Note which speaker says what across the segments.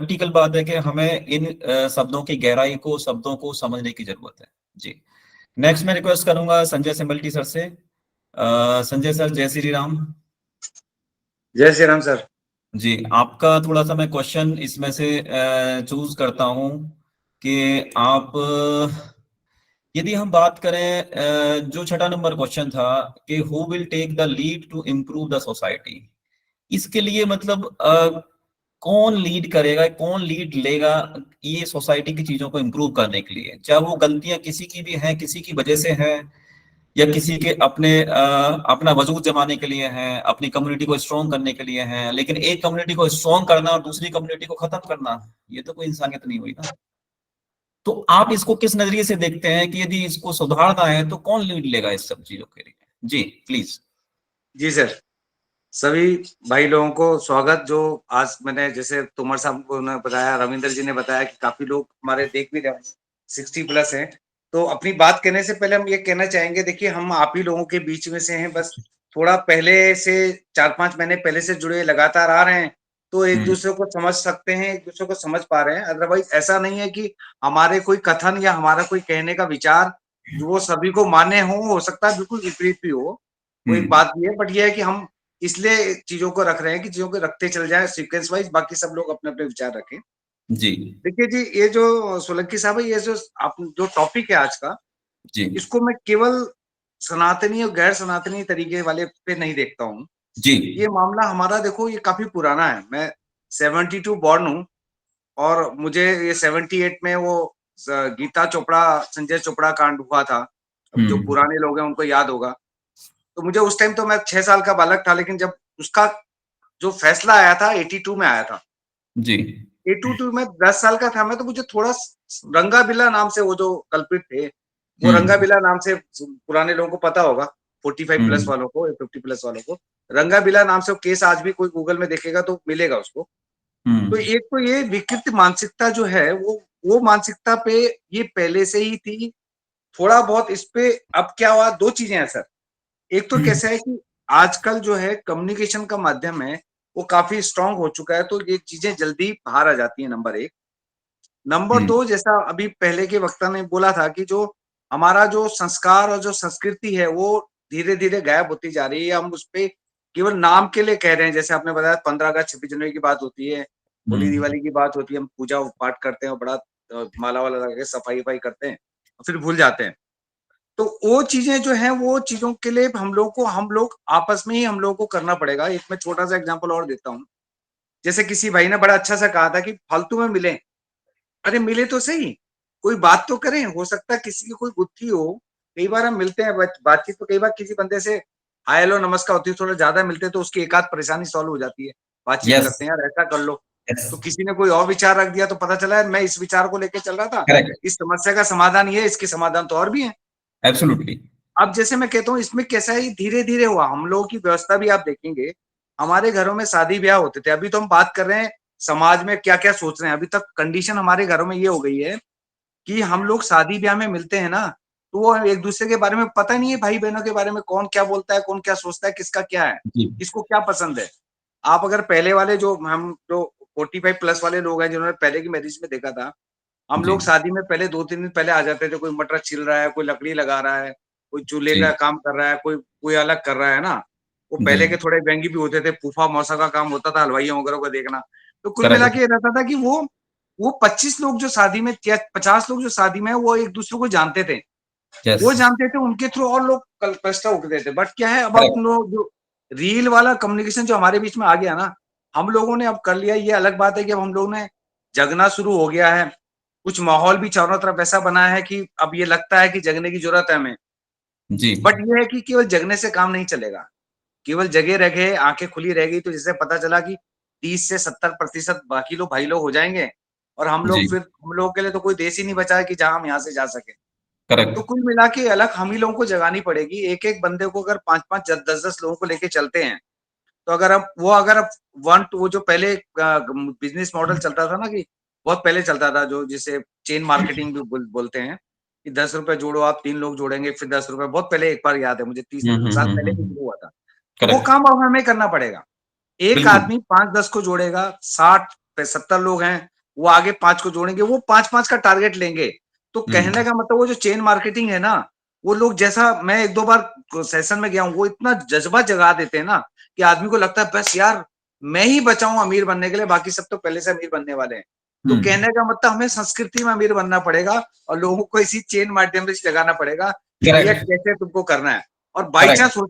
Speaker 1: Practical बात है कि हमें इन शब्दों की गहराई को, शब्दों को समझने की जरूरत है। जी। नेक्स्ट मैं रिक्वेस्ट करूंगा संजय सिंबल्टी सर से। संजय सर, जय श्री राम।
Speaker 2: जय श्री राम सर।
Speaker 1: जी, आपका थोड़ा सा मैं क्वेश्चन इसमें से चूज करता हूं कि आप यदि हम बात करें, जो छठा नंबर क्वेश्चन था कि who will take the lead to improve the society, इसके लिए मतलब कौन लीड करेगा, कौन लीड लेगा ये सोसाइटी की चीजों को इम्प्रूव करने के लिए, चाहे वो गलतियां किसी की भी हैं, किसी की वजह से हैं, या किसी के अपना वजूद जमाने के लिए हैं, अपनी कम्युनिटी को स्ट्रॉन्ग करने के लिए हैं। लेकिन एक कम्युनिटी को स्ट्रॉन्ग करना और दूसरी कम्युनिटी को खत्म करना, ये तो कोई इंसानियत नहीं हुई ना। तो आप इसको किस नजरिए से देखते हैं कि यदि इसको सुधारना है तो कौन लीड लेगा इस सब चीजों के लिए? जी प्लीज।
Speaker 2: जी सर, सभी भाई लोगों को स्वागत। जो आज मैंने जैसे तोमर साहब को ने बताया, रविंदर जी ने बताया कि काफी लोग हमारे देख भी रहे 60+ हैं। तो अपनी बात कहने से पहले हम ये कहना चाहेंगे, देखिए हम आप ही लोगों के बीच में से हैं, बस थोड़ा पहले से 4-5 महीने पहले से जुड़े लगातार आ रहे हैं, तो एक दूसरे को समझ सकते हैं, एक दूसरे को समझ पा रहे हैं। अदरवाइज ऐसा नहीं है कि हमारे कोई कथन या हमारा कोई कहने का विचार जो वो सभी को मान्य हो सकता है बिल्कुल विपरीत भी हो, वो एक बात भी है। बट ये है कि हम इसलिए चीजों को रख रहे हैं कि चीजों को रखते चल जाए सीक्वेंस वाइज, बाकी सब लोग अपने अपने विचार रखें।
Speaker 1: जी।
Speaker 2: देखिए जी, ये जो सोलंकी साहब है, ये जो आप जो टॉपिक है आज का,
Speaker 1: जी।
Speaker 2: इसको मैं केवल सनातनी और गैर सनातनी तरीके वाले पे नहीं देखता हूँ।
Speaker 1: जी।
Speaker 2: ये मामला हमारा देखो ये काफी पुराना है। मैं 72 बॉर्न हूँ और मुझे ये 78 में वो गीता चोपड़ा, संजय चोपड़ा कांड हुआ था। अब जो पुराने लोग हैं उनको याद होगा। तो मुझे उस टाइम तो मैं 6 साल का बालक था, लेकिन जब उसका जो फैसला आया था 82 में आया था।
Speaker 1: जी।
Speaker 2: 82 में 10 साल का था मैं, तो मुझे थोड़ा रंगा बिल्ला नाम से वो जो कल्प्रिट थे, वो रंगा बिल्ला नाम से पुराने लोगों को पता होगा, 45+ वालों को, 50+ वालों को रंगा बिल्ला नाम से वो केस आज भी कोई गूगल में देखेगा तो मिलेगा उसको। तो एक तो ये विकृत मानसिकता जो है वो मानसिकता पे ये पहले से ही थी। थोड़ा बहुत इस पे अब क्या हुआ, दो चीजें हैं सर। एक तो कैसा है कि आजकल जो है कम्युनिकेशन का माध्यम है वो काफी स्ट्रांग हो चुका है, तो ये चीजें जल्दी बाहर आ जाती है, नंबर एक। नंबर दो, जैसा अभी पहले के वक्ता ने बोला था कि जो हमारा जो संस्कार और जो संस्कृति है वो धीरे धीरे गायब होती जा रही है। हम उस पे केवल नाम के लिए कह रहे हैं। जैसे आपने बताया 15 अगस्त 26 जनवरी की बात होती है, होली दिवाली की बात होती है, हम पूजा पाठ करते हैं और बड़ा माला वाला लगा के सफाई वफाई करते हैं और फिर भूल जाते हैं। तो वो चीजें जो है वो चीजों के लिए हम लोग आपस में ही हम लोगों को करना पड़ेगा। एक मैं छोटा सा एग्जांपल और देता हूँ। जैसे किसी भाई ने बड़ा अच्छा सा कहा था कि फालतू में मिले। अरे मिले तो सही, कोई बात तो करें। हो सकता है किसी की कोई गुत्थी हो। कई बार हम मिलते हैं, बातचीत तो कई बार किसी बंदे से हाय हेलो नमस्कार होती है, थोड़ा ज्यादा मिलते हैं तो उसकी एक आध परेशानी सॉल्व हो जाती है। बातचीत
Speaker 1: यस।
Speaker 2: करते हैं, यार ऐसा कर लो।
Speaker 1: यस।
Speaker 2: तो किसी ने कोई और विचार रख दिया तो पता चला मैं इस विचार को लेकर चल रहा था,
Speaker 1: करेक्ट।
Speaker 2: इस समस्या का समाधान ये है, इसके समाधान तो और भी है।
Speaker 1: एब्सोल्युटली।
Speaker 2: अब जैसे मैं कहता हूँ इसमें कैसा है, धीरे धीरे हुआ। हम लोगों की व्यवस्था भी आप देखेंगे, हमारे घरों में शादी ब्याह होते थे। अभी तो हम बात कर रहे हैं समाज में क्या क्या सोच रहे हैं। अभी तक कंडीशन हमारे घरों में ये हो गई है कि हम लोग शादी ब्याह में मिलते हैं ना, तो वो एक दूसरे के बारे में पता नहीं है, भाई बहनों के बारे में कौन क्या बोलता है, कौन क्या सोचता है, किसका क्या है,
Speaker 1: जी।
Speaker 2: किसको क्या पसंद है। आप अगर पहले वाले जो हम जो 45+ वाले लोग हैं जिन्होंने पहले की मैरिज में देखा था, हम
Speaker 1: जी।
Speaker 2: लोग शादी में पहले 2-3 दिन पहले आ जाते थे। कोई मटर छिल रहा है, कोई लकड़ी लगा रहा है, कोई चूल्हे
Speaker 1: जी।
Speaker 2: का काम कर रहा है, कोई कोई अलग कर रहा है ना। वो
Speaker 1: जी।
Speaker 2: पहले के थोड़े व्यंगी भी होते थे, फूफा मौसा का काम होता था, हलवाइयों वगैरह को देखना। तो कुल मिला
Speaker 1: करेक्ट।
Speaker 2: के ये रहता था कि वो 25 लोग जो शादी में या 50 लोग जो शादी में है वो एक दूसरे को जानते थे।
Speaker 1: यस।
Speaker 2: वो जानते थे, उनके थ्रू और लोग कल्पस्टा उठते थे। बट क्या है, अब
Speaker 1: करेक्ट।
Speaker 2: हम लोग जो रील वाला कम्युनिकेशन जो हमारे बीच में आ गया ना, हम लोगों ने अब कर लिया। ये अलग बात है कि अब हम लोगों ने जगना शुरू हो गया है। कुछ माहौल भी चारों तरफ ऐसा बना है कि अब ये लगता है कि जगने की जरूरत है हमें।
Speaker 1: जी।
Speaker 2: बट ये है कि केवल जगने से काम नहीं चलेगा। केवल जगे रहे, आंखें खुली रहेगी तो जैसे पता चला कि 30 से 70% बाकी लोग भाई लोग हो जाएंगे और हम
Speaker 1: जी।
Speaker 2: लोग फिर हम लोगों के लिए तो कोई देश ही नहीं बचा है कि जहां हम यहाँ से जा सके।
Speaker 1: करेक्ट।
Speaker 2: तो कुल मिला के अलग हम ही लोगों को जगानी पड़ेगी। एक एक बंदे को अगर 5-5 10-10 लोगों को लेके चलते हैं, तो अगर आप वो जो पहले बिजनेस मॉडल चलता था ना, कि बहुत पहले चलता था, जो जिसे चेन मार्केटिंग भी बोलते हैं, कि 10 रुपए जोड़ो, आप 3 लोग जोड़ेंगे फिर 10 रुपए। बहुत पहले एक बार याद है मुझे, 30 साल पहले भी शुरू हुआ था। तो वो
Speaker 1: करेक्ट।
Speaker 2: काम अब हमें करना पड़ेगा। एक
Speaker 1: बिल्कुल।
Speaker 2: आदमी 5-10 को जोड़ेगा, 60 70 लोग हैं, वो आगे 5 को जोड़ेंगे, वो 5-5 का टारगेट लेंगे। तो कहने का मतलब वो जो चेन मार्केटिंग है ना, वो लोग, जैसा मैं 1-2 बार सेशन में गया हूँ, वो इतना जज्बा जगा देते हैं ना कि आदमी को लगता है बस यार मैं ही बचा हूं अमीर बनने के लिए, बाकी सब तो पहले से अमीर बनने वाले हैं। तो कहने का मतलब हमें संस्कृति में अमीर बनना पड़ेगा और लोगों को इसी चेन माध्यम से जगाना पड़ेगा कि भैया कैसे तुमको करना है। और बाई चांस हो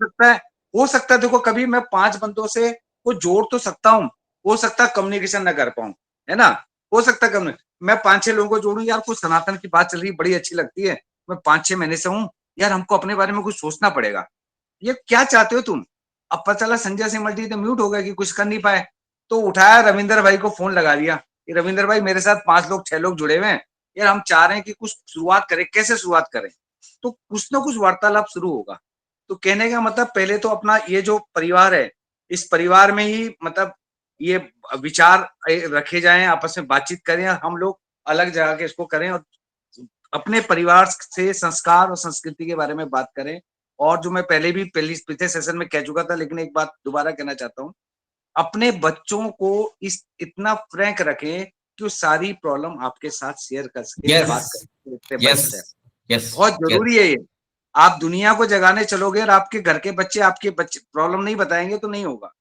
Speaker 2: सकता है देखो कभी मैं 5 बंदों से वो जोड़ तो सकता हूँ, हो सकता है कम्युनिकेशन ना कर पाऊं, है ना, हो सकता है मैं 5-6 लोगों को जोड़ू, यार कुछ सनातन की बात चल रही बड़ी अच्छी लगती है, मैं 5-6 महीने से हूँ, यार हमको अपने बारे में कुछ सोचना पड़ेगा, ये क्या चाहते हो तुम। अब पता चला संजय सिंह मल्टी तो म्यूट हो गया कि कुछ कर नहीं पाए, तो उठाया रविंदर भाई को फोन लगा दिया कि रविंदर भाई मेरे साथ 5 लोग 6 लोग जुड़े हुए हैं, यार हम चाह रहे हैं कि कुछ शुरुआत करें, कैसे शुरुआत करें। तो कुछ ना कुछ वार्तालाप शुरू होगा। तो कहने का मतलब पहले तो अपना ये जो परिवार है, इस परिवार में ही मतलब ये विचार रखे जाएं, आपस में बातचीत करें, हम लोग अलग जगह के इसको करें और अपने परिवार से संस्कार और संस्कृति के बारे में बात करें। और जो मैं पहले भी पिछले सेशन में कह चुका था, लेकिन एक बात दोबारा कहना चाहता हूँ, अपने बच्चों को इस इतना फ्रैंक रखें कि वो सारी प्रॉब्लम आपके साथ शेयर कर सके, बात कर सके स्टेप बाय स्टेप। बहुत जरूरी है ये। आप दुनिया को जगाने चलोगे और आपके घर के बच्चे आपके बच्चे प्रॉब्लम नहीं बताएंगे तो नहीं होगा।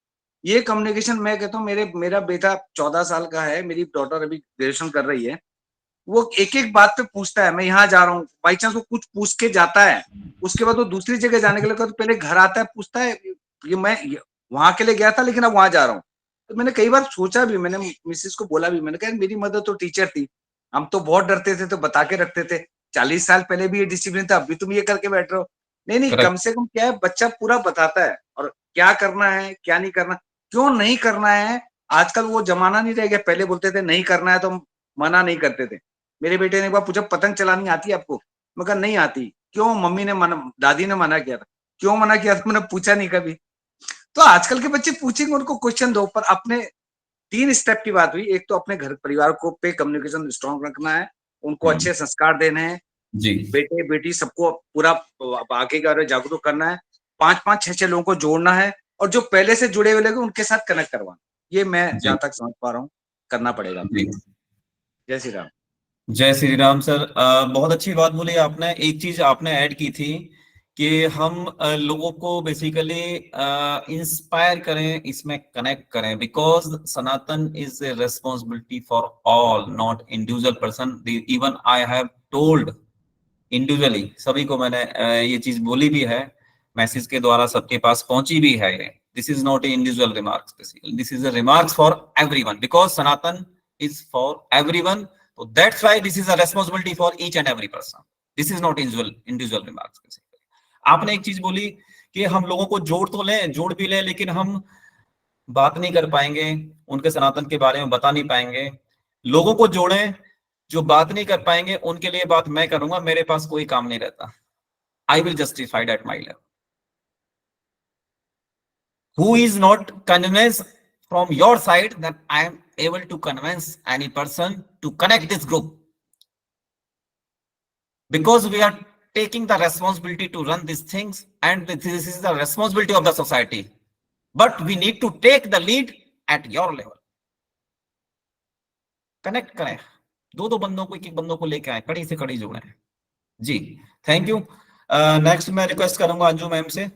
Speaker 2: ये कम्युनिकेशन, मैं कहता हूँ, मेरा बेटा 14 साल का है, मेरी डॉटर अभी ग्रेजुएशन कर रही है, वो एक एक बात पे पूछता है, मैं यहाँ जा रहा हूँ, बाई चांस वो कुछ पूछ के जाता है, उसके बाद वो दूसरी जगह जाने के लिए तो पहले घर आता है, पूछता है ये मैं वहां के लिए गया था लेकिन अब वहां जा रहा हूँ। तो मैंने कई बार सोचा भी, मैंने मिसेस को बोला भी, मैंने कहा मेरी मदर तो टीचर थी, हम तो बहुत डरते थे तो बता के रखते थे, 40 साल पहले भी ये डिसिप्लिन था, अभी तुम ये करके बैठ रहे हो। नहीं नहीं, कम से कम क्या है, बच्चा पूरा बताता है और क्या करना है क्या नहीं करना, क्यों नहीं करना है। आजकल वो जमाना नहीं रह गया, पहले बोलते थे नहीं करना है तो मना नहीं करते थे। मेरे बेटे ने एक बार पूछा पतंग चलानी आती है आपको, मैं कहा नहीं आती। क्यों? मम्मी ने मना, दादी ने मना किया था। क्यों मना किया था? मैंने पूछा नहीं कभी। तो आजकल के बच्चे पूछेंगे, उनको क्वेश्चन दो, पर अपने 3 स्टेप की बात हुई। एक तो अपने घर परिवार को पे कम्युनिकेशन स्ट्रॉन्ग रखना है, उनको अच्छे संस्कार देने हैं,
Speaker 1: जी
Speaker 2: बेटे बेटी सबको पूरा आगे का जागरूक करना है, 5-5 6-6 लोगों को जोड़ना है और जो पहले से जुड़े हुए लोग उनके साथ कनेक्ट करवाना। ये मैं जहां तक समझ पा रहा हूँ करना पड़ेगा। जय श्री राम।
Speaker 1: जय श्री राम सर। बहुत अच्छी बात बोली आपने। एक चीज आपने ऐड की थी कि हम लोगों को बेसिकली इंस्पायर करें, इसमें कनेक्ट करें, because Sanatan is a responsibility for all, not individual person. Even I have told individually, सभी को मैंने ये चीज बोली भी है, मैसेज के द्वारा सबके पास पहुंची भी है। This is not a individual remarks, basically this is a remarks for everyone, because Sanatan is for everyone. So that's why this is a responsibility for each and every person. This is not individual remarks basically. आपने एक चीज बोली कि हम लोगों को जोड़ तो लें, जोड़ भी लें, लेकिन हम बात नहीं कर पाएंगे, उनके सनातन के बारे में बता नहीं पाएंगे। लोगों को जोड़ें, जो बात नहीं कर पाएंगे उनके लिए बात मैं करूंगा, मेरे पास कोई काम नहीं रहता। I will justify at my level. Who is not convinced from your side that I am able to convince any person to connect this group, because we are taking the responsibility to run these things and this is the responsibility of the society, but we need to take the lead at your level. Connect करें, दो बंदों को, एक एक बंदों को लेके आए, कड़ी से कड़ी जोड़े। जी थैंक यू। नेक्स्ट मैं रिक्वेस्ट करूंगा अंजू मैम से।